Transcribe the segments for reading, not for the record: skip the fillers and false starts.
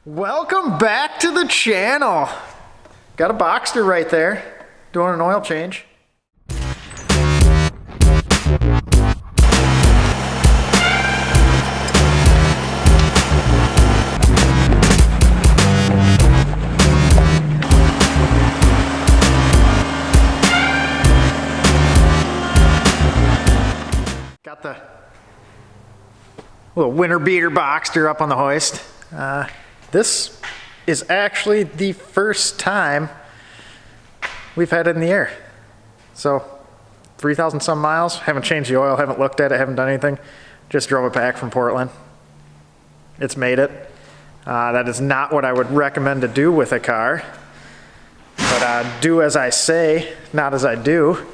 Welcome back to the channel. Got a Boxster right there, doing an oil change. Got the little winter beater Boxster up on the hoist. This is actually the first time we've had it in the air. So 3,000 some miles, haven't changed the oil, haven't looked at it, haven't done anything. Just drove it back from Portland. It's made it. That is not what I would recommend to do with a car. But do as I say, not as I do.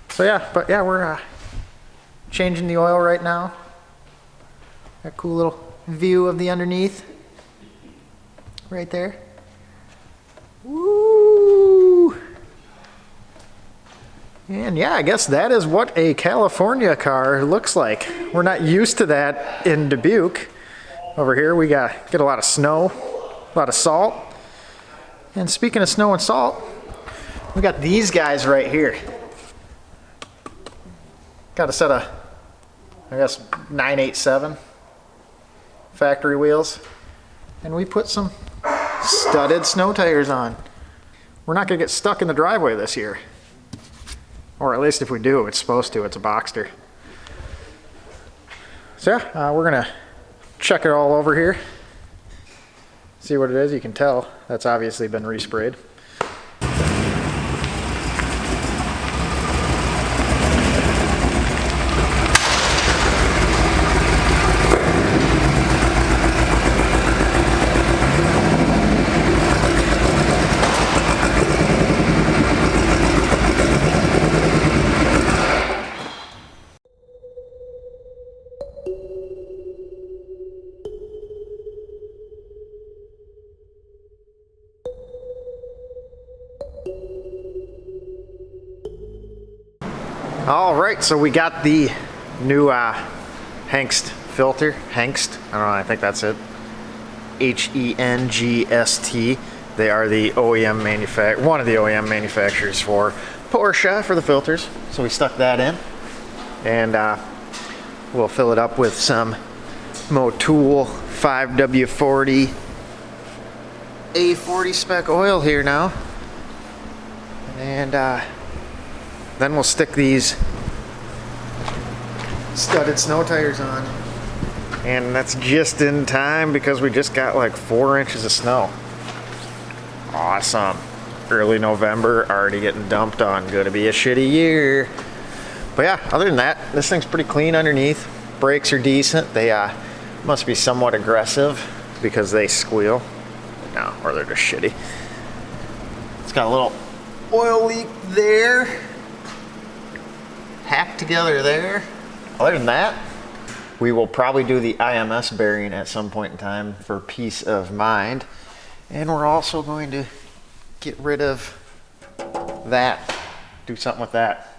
So yeah, we're changing the oil right now. Got a cool little view of the underneath. Right there. Woo! And yeah, I guess that is what a California car looks like. We're not used to that in Dubuque. Over here we get a lot of snow, a lot of salt. And speaking of snow and salt, we got these guys right here. Got a set of, I guess, 987 factory wheels. And we put some studded snow tires on. We're not gonna get stuck in the driveway this year. Or at least if we do, it's supposed to, it's a Boxster. So yeah, we're gonna check it all over here. See what it is. You can tell that's obviously been resprayed. All right, so we got the new Hengst filter. Hengst, I don't know, I think that's it. H-E-N-G-S-T. They are the OEM one of the OEM manufacturers for Porsche for the filters. So we stuck that in, and we'll fill it up with some Motul 5W40 A40 spec oil here now, and then we'll stick these studded snow tires on. And that's just in time because we just got like 4 inches of snow. Awesome. Early November, already getting dumped on. Gonna be a shitty year. But yeah, other than that, this thing's pretty clean underneath. Brakes are decent. They must be somewhat aggressive because they squeal. No, or they're just shitty. It's got a little oil leak there. Hacked together there. Other than that, we will probably do the IMS bearing at some point in time for peace of mind. And we're also going to get rid of that, do something with that.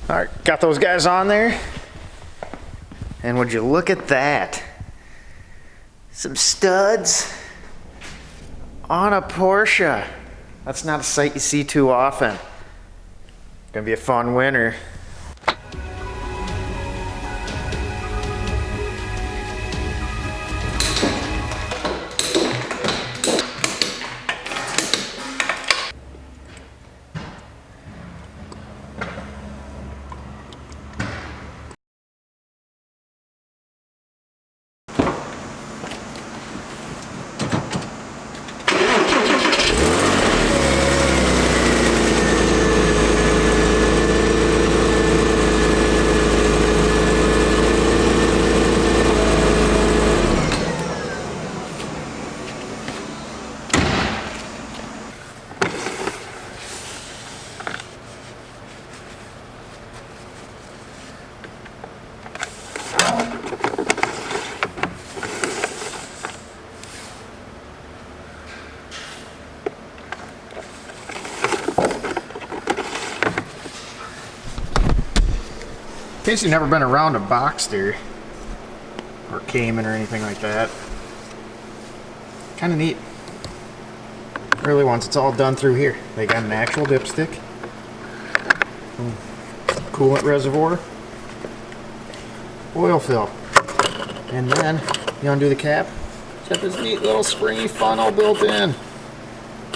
All right, got those guys on there. And would you look at that? Some studs on a Porsche. That's not a sight you see too often. Gonna be a fun winter. In case you've never been around a Boxster or Cayman or anything like that, kind of neat. Really, once it's all done through here, they got an actual dipstick, coolant reservoir, oil fill, and then you undo the cap. It's got this neat little springy funnel built in.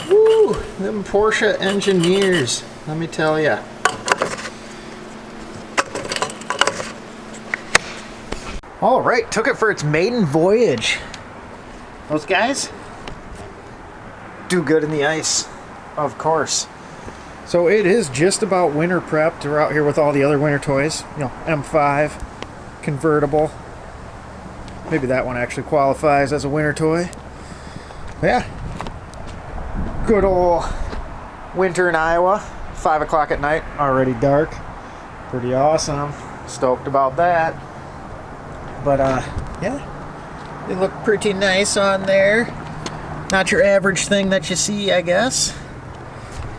Woo! Them Porsche engineers, let me tell ya. All right, took it for its maiden voyage. Those guys do good in the ice, of course. So it is just about winter prepped. We're out here with all the other winter toys. You know, M5, convertible. Maybe that one actually qualifies as a winter toy. But yeah, good old winter in Iowa. 5 o'clock at night, already dark. Pretty awesome. Stoked about that. But yeah, they look pretty nice on there. Not your average thing that you see, I guess.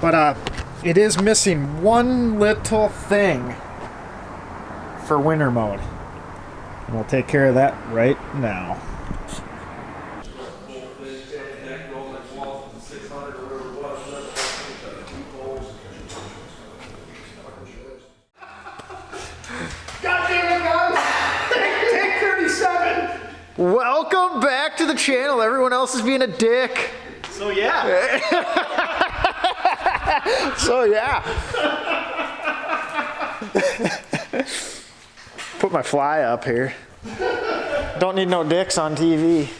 But it is missing one little thing for winter mode. And we'll take care of that right now. Welcome back to the channel. Everyone else is being a dick. So yeah. So yeah. Put my fly up here. Don't need no dicks on TV. You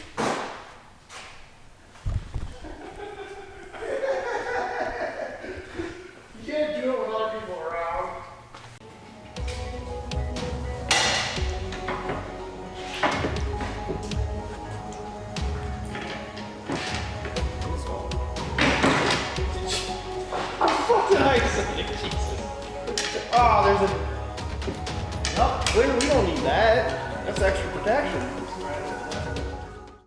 can't do it with other people around. Oh, there's a... No, we don't need that. That's extra protection.